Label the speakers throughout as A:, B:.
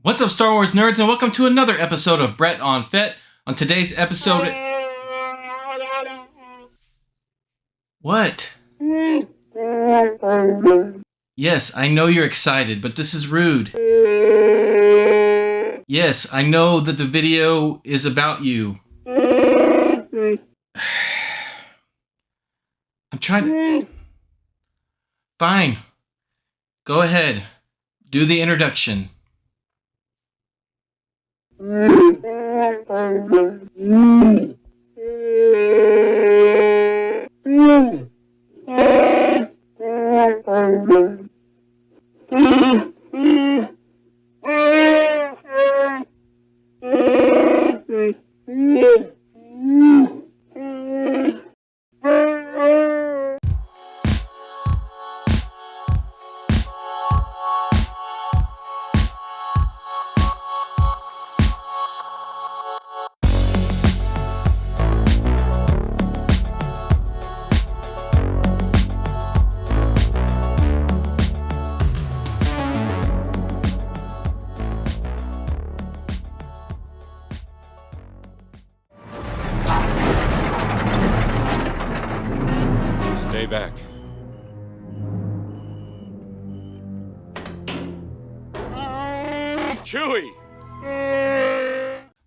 A: What's up, Star Wars nerds, and welcome to another episode of Brett on Fett. On today's episode... What? Yes, I know you're excited, but this is rude. Yes, I know that the video is about you. I'm trying to... Fine. Go ahead. Do the introduction.
B: Stay back. Chewie!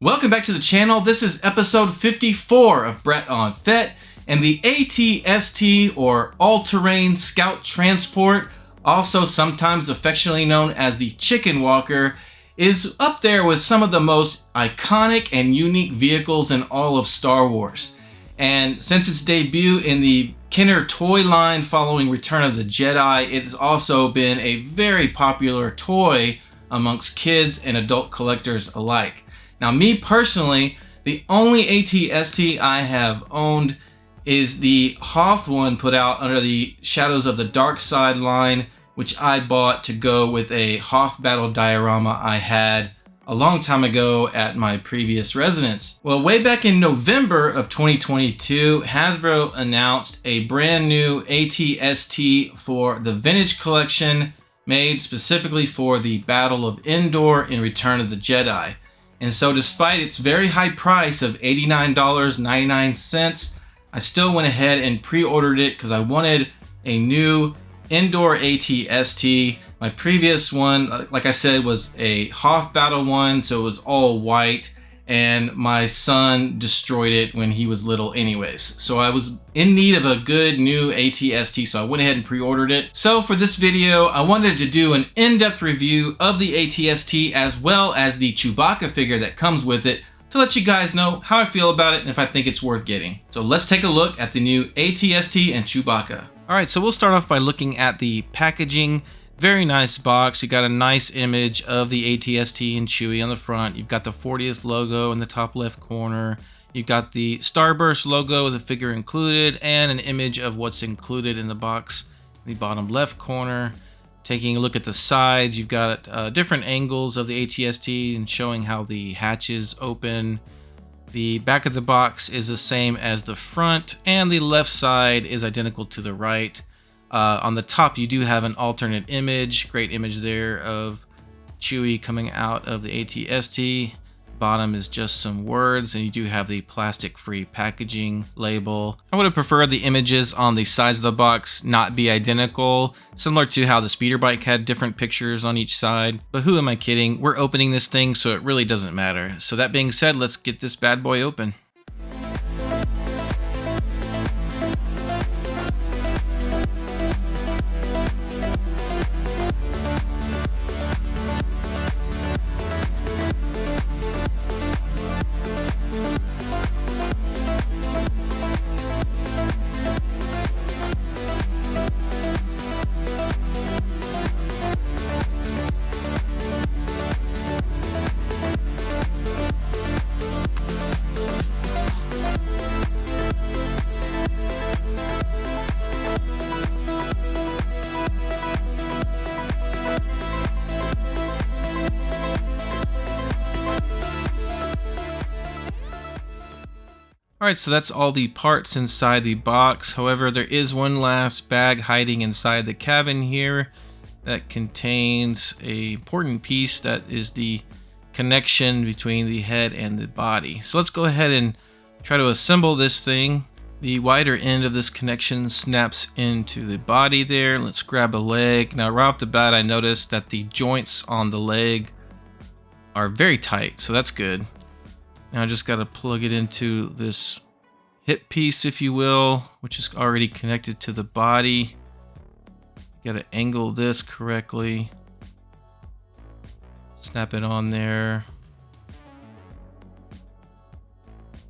A: Welcome back to the channel. This is episode 54 of Brett on Fett, and the ATST, or All-Terrain Scout Transport, also sometimes affectionately known as the Chicken Walker, is up there with some of the most iconic and unique vehicles in all of Star Wars. And since its debut in the Kenner toy line following Return of the Jedi, it has also been a very popular toy amongst kids and adult collectors alike. Now, me personally, the only ATST I have owned is the Hoth one put out under the Shadows of the Dark Side line, which I bought to go with a Hoth battle diorama I had a long time ago at my previous residence. Well, way back in November of 2022, Hasbro announced a brand new ATST for the Vintage Collection, made specifically for the Battle of Endor in Return of the Jedi. And so despite its very high price of $89.99, I still went ahead and pre-ordered it because I wanted a new Endor ATST. My previous one, like I said, was a Hoth battle one, so it was all white, and my son destroyed it when he was little anyways. So I was in need of a good new ATST, so I went ahead and pre-ordered it. So for this video, I wanted to do an in-depth review of the ATST as well as the Chewbacca figure that comes with it, to let you guys know how I feel about it and if I think it's worth getting. So let's take a look at the new ATST and Chewbacca. Alright, so we'll start off by looking at the packaging. Very nice box. You got a nice image of the ATST and Chewie on the front. You've got the 40th logo in the top left corner. You've got the Starburst logo with the figure included and an image of what's included in the box in the bottom left corner. Taking a look at the sides, you've got different angles of the ATST and showing how the hatches open. The back of the box is the same as the front, and the left side is identical to the right. On the top, you do have an alternate image, great image there of Chewie coming out of the ATST. Bottom is just some words, and you do have the plastic-free packaging label. I would have preferred the images on the sides of the box not be identical, similar to how the speeder bike had different pictures on each side. But who am I kidding? We're opening this thing, so it really doesn't matter. So that being said, let's get this bad boy open. Alright, so that's all the parts inside the box. However, there is one last bag hiding inside the cabin here. that contains a important piece that is the connection between the head and the body. So let's go ahead and try to assemble this thing. The wider end of this connection snaps into the body there. Let's grab a leg. Now right off the bat, I noticed that the joints on the leg are very tight, so that's good. Now I just got to plug it into this hip piece, if you will, which is already connected to the body. Got to angle this correctly. Snap it on there.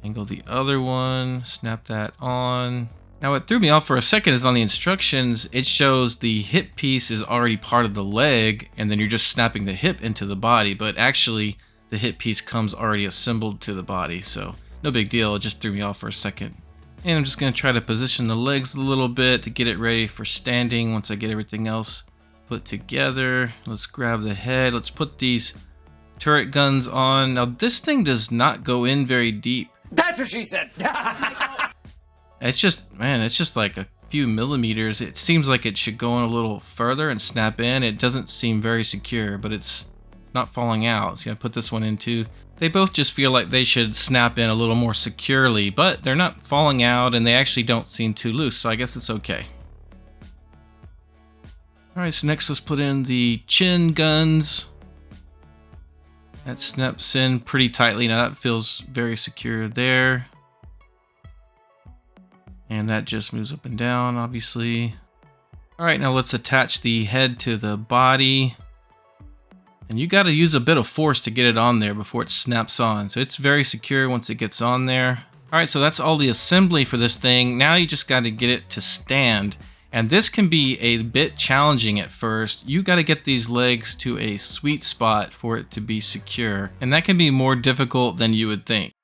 A: Angle the other one, snap that on. Now what threw me off for a second is on the instructions, it shows the hip piece is already part of the leg, and then you're just snapping the hip into the body, but actually the hip piece comes already assembled to the body, so no big deal. It just threw me off for a second. And I'm just going to try to position the legs a little bit to get it ready for standing once I get everything else put together. Let's grab the head. Let's put these turret guns on. Now this thing does not go in very deep.
B: That's what she said.
A: It's just, man, it's just like a few millimeters. It seems like it should go in a little further and snap in. It doesn't seem very secure, but it's not falling out. So I put this one in too. They both just feel like they should snap in a little more securely, but they're not falling out and they actually don't seem too loose, so I guess it's okay. Alright, so next let's put in the chin guns. That snaps in pretty tightly. Now that feels very secure there. And that just moves up and down, obviously. Alright, now let's attach the head to the body. And you got to use a bit of force to get it on there before it snaps on. So it's very secure once it gets on there. Alright, so that's all the assembly for this thing. Now you just got to get it to stand. And this can be a bit challenging at first. You got to get these legs to a sweet spot for it to be secure. And that can be more difficult than you would think.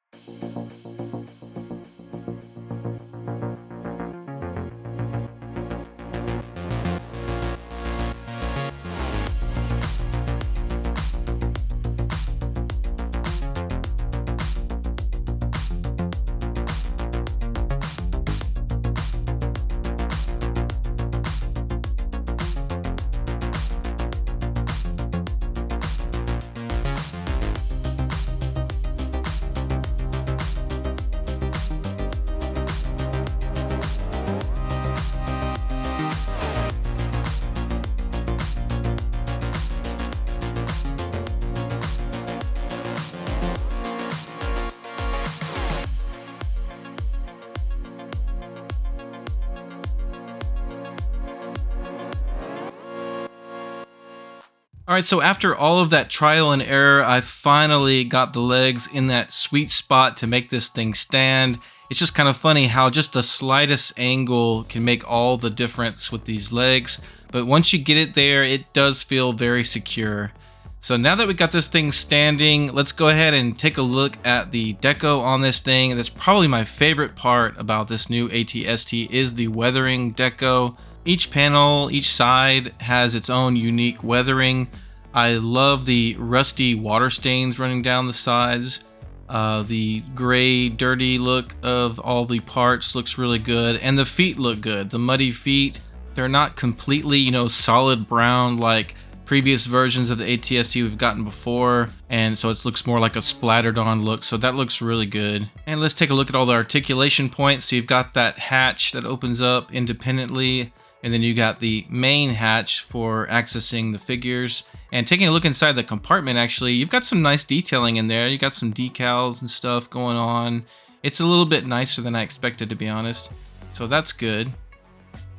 A: Alright, so after all of that trial and error, I finally got the legs in that sweet spot to make this thing stand. It's just kind of funny how just the slightest angle can make all the difference with these legs. But once you get it there, it does feel very secure. So now that we got this thing standing, let's go ahead and take a look at the deco on this thing. That's probably my favorite part about this new ATST is the weathering deco. Each panel, each side has its own unique weathering. I love the rusty water stains running down the sides. The gray, dirty look of all the parts looks really good. And the feet look good. The muddy feet, they're not completely, solid brown like previous versions of the ATST we've gotten before. And so it looks more like a splattered on look. So that looks really good. And let's take a look at all the articulation points. So you've got that hatch that opens up independently. And then you got the main hatch for accessing the figures. And taking a look inside the compartment, actually, you've got some nice detailing in there. You got some decals and stuff going on. It's a little bit nicer than I expected, to be honest. So that's good.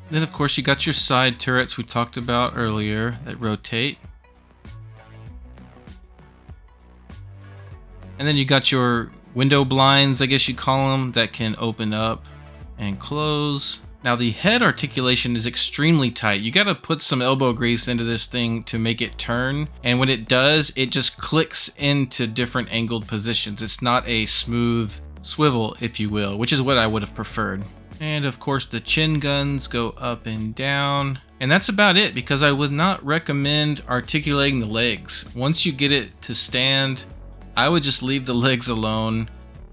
A: Then, of course, you got your side turrets we talked about earlier that rotate. And then you got your window blinds, I guess you call them, that can open up and close. Now the head articulation is extremely tight. You gotta put some elbow grease into this thing to make it turn. And when it does, it just clicks into different angled positions. It's not a smooth swivel, if you will, which is what I would have preferred. And of course the chin guns go up and down. And that's about it, because I would not recommend articulating the legs. Once you get it to stand, I would just leave the legs alone.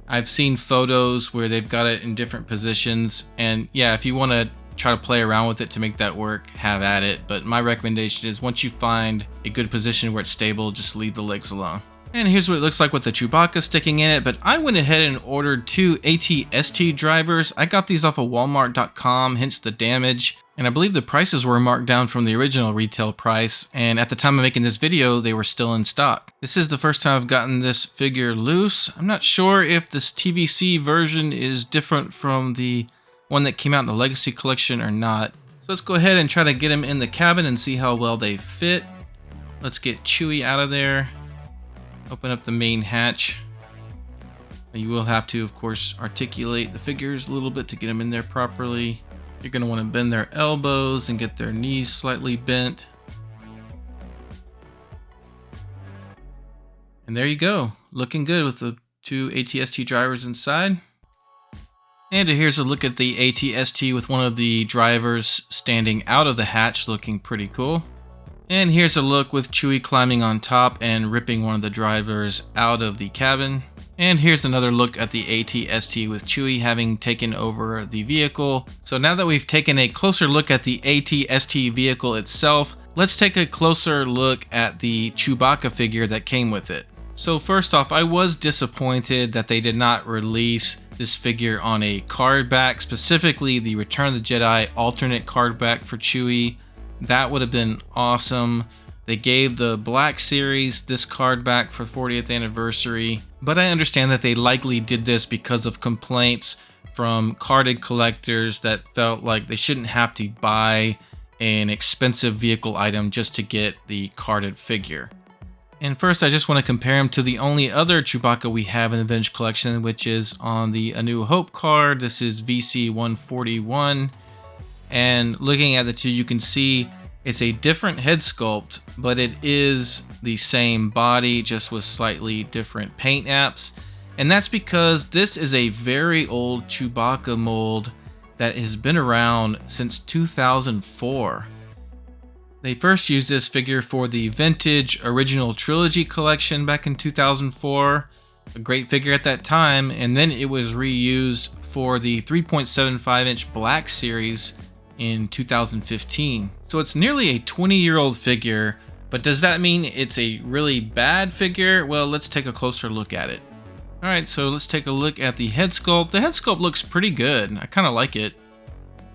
A: I've seen photos where they've got it in different positions, and yeah, if you want to try to play around with it to make that work, have at it. But my recommendation is once you find a good position where it's stable, just leave the legs alone. And here's what it looks like with the Chewbacca sticking in it, but I went ahead and ordered 2 ATST drivers. I got these off of walmart.com, hence the damage. And I believe the prices were marked down from the original retail price, and at the time of making this video, they were still in stock. This is the first time I've gotten this figure loose. I'm not sure if this TVC version is different from the one that came out in the Legacy Collection or not. So let's go ahead and try to get him in the cabin and see how well they fit. Let's get Chewie out of there. Open up the main hatch. You will have to, of course, articulate the figures a little bit to get them in there properly. You're going to want to bend their elbows and get their knees slightly bent. And there you go. Looking good with the 2 ATST drivers inside. And here's a look at the ATST with one of the drivers standing out of the hatch, looking pretty cool. And here's a look with Chewie climbing on top and ripping one of the drivers out of the cabin. And here's another look at the ATST with Chewie having taken over the vehicle. So now that we've taken a closer look at the ATST vehicle itself, let's take a closer look at the Chewbacca figure that came with it. So first off, I was disappointed that they did not release this figure on a card back, specifically the Return of the Jedi alternate card back for Chewie. That would have been awesome. They gave the Black Series this card back for 40th anniversary, but I understand that they likely did this because of complaints from carded collectors that felt like they shouldn't have to buy an expensive vehicle item just to get the carded figure. And first, I just want to compare him to the only other Chewbacca we have in the Vintage Collection, which is on the A New Hope card. This is VC-141. And looking at the two, you can see it's a different head sculpt, but it is the same body, just with slightly different paint apps. And that's because this is a very old Chewbacca mold that has been around since 2004. They first used this figure for the Vintage Original Trilogy collection back in 2004. A great figure at that time, and then it was reused for the 3.75-inch Black Series in 2015. So it's nearly a 20-year-old figure, but does that mean it's a really bad figure? Well, let's take a closer look at it. Alright, so let's take a look at the head sculpt. The head sculpt looks pretty good. I kind of like it.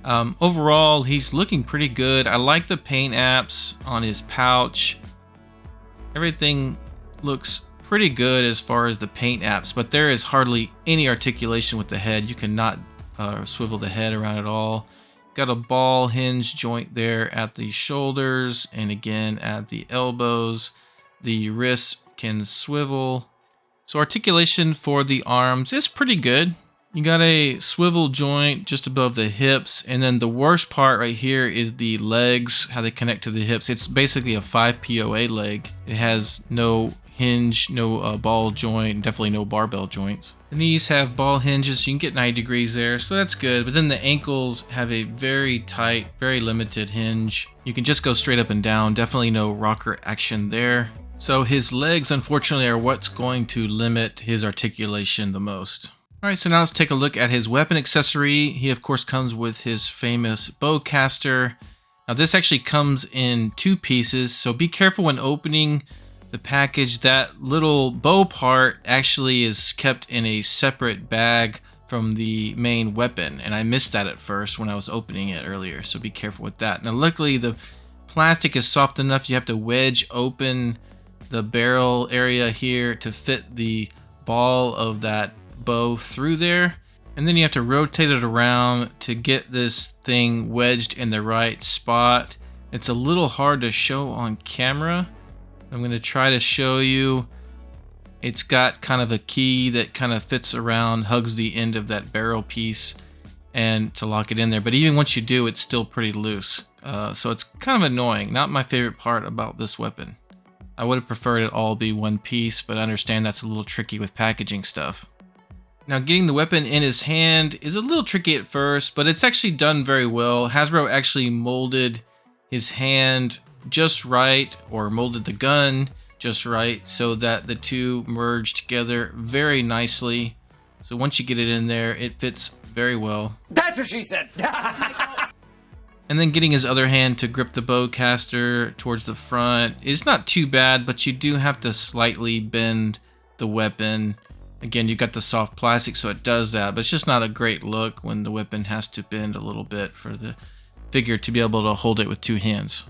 A: Overall, he's looking pretty good. I like the paint apps on his pouch. Everything looks pretty good as far as the paint apps, but there is hardly any articulation with the head. You cannot swivel the head around at all. Got a ball hinge joint there at the shoulders and again at the elbows. The wrists can swivel. So articulation for the arms is pretty good. You got a swivel joint just above the hips, and then the worst part right here is the legs, how they connect to the hips. It's basically a 5 POA leg. It has no hinge, no ball joint, definitely no barbell joints. The knees have ball hinges, so you can get 90 degrees there, so that's good. But then the ankles have a very tight, very limited hinge. You can just go straight up and down, definitely no rocker action there. So his legs, unfortunately, are what's going to limit his articulation the most. Alright, so now let's take a look at his weapon accessory. He, of course, comes with his famous bowcaster. Now, this actually comes in 2 pieces, so be careful when opening the package. That little bow part actually is kept in a separate bag from the main weapon, and I missed that at first when I was opening it earlier, so be careful with that. Now, luckily, the plastic is soft enough you have to wedge open the barrel area here to fit the ball of that bow through there, and then you have to rotate it around to get this thing wedged in the right spot. It's a little hard to show on camera. I'm going to try to show you. It's got kind of a key that kind of fits around, hugs the end of that barrel piece, and to lock it in there. But even once you do, it's still pretty loose. So it's kind of annoying. Not my favorite part about this weapon. I would have preferred it all be one piece, but I understand that's a little tricky with packaging stuff. Now, getting the weapon in his hand is a little tricky at first, but it's actually done very well. Hasbro actually molded his hand just right, or molded the gun just right, so that the two merge together very nicely. So once you get it in there, it fits very well.
B: That's what she said!
A: And then getting his other hand to grip the bowcaster towards the front is not too bad, but you do have to slightly bend the weapon. Again, you got the soft plastic, so it does that, but it's just not a great look when the weapon has to bend a little bit for the figure to be able to hold it with two hands.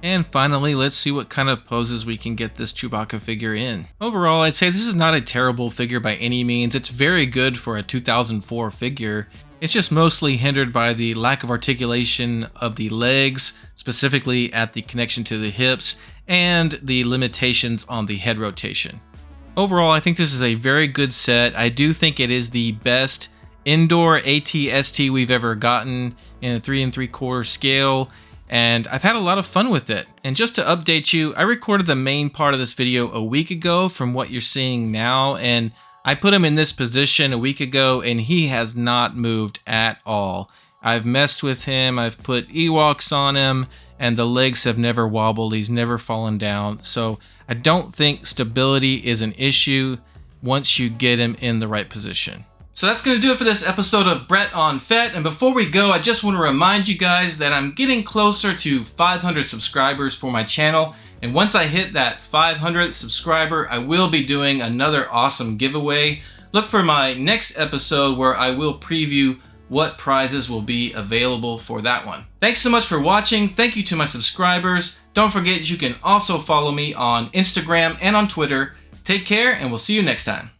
A: And finally, let's see what kind of poses we can get this Chewbacca figure in. Overall, I'd say this is not a terrible figure by any means. It's very good for a 2004 figure. It's just mostly hindered by the lack of articulation of the legs, specifically at the connection to the hips, and the limitations on the head rotation. Overall, I think this is a very good set. I do think it is the best indoor ATST we've ever gotten in a 3 3/4 scale, and I've had a lot of fun with it. And just to update you, I recorded the main part of this video a week ago from what you're seeing now, and I put him in this position a week ago and he has not moved at all. I've messed with him, I've put ewoks on him, and the legs have never wobbled, he's never fallen down. So I don't think stability is an issue once you get him in the right position. So that's going to do it for this episode of Brett on Fett. And before we go, I just want to remind you guys that I'm getting closer to 500 subscribers for my channel. And once I hit that 500th subscriber, I will be doing another awesome giveaway. Look for my next episode where I will preview what prizes will be available for that one. Thanks so much for watching. Thank you to my subscribers. Don't forget you can also follow me on Instagram and on Twitter. Take care, and we'll see you next time.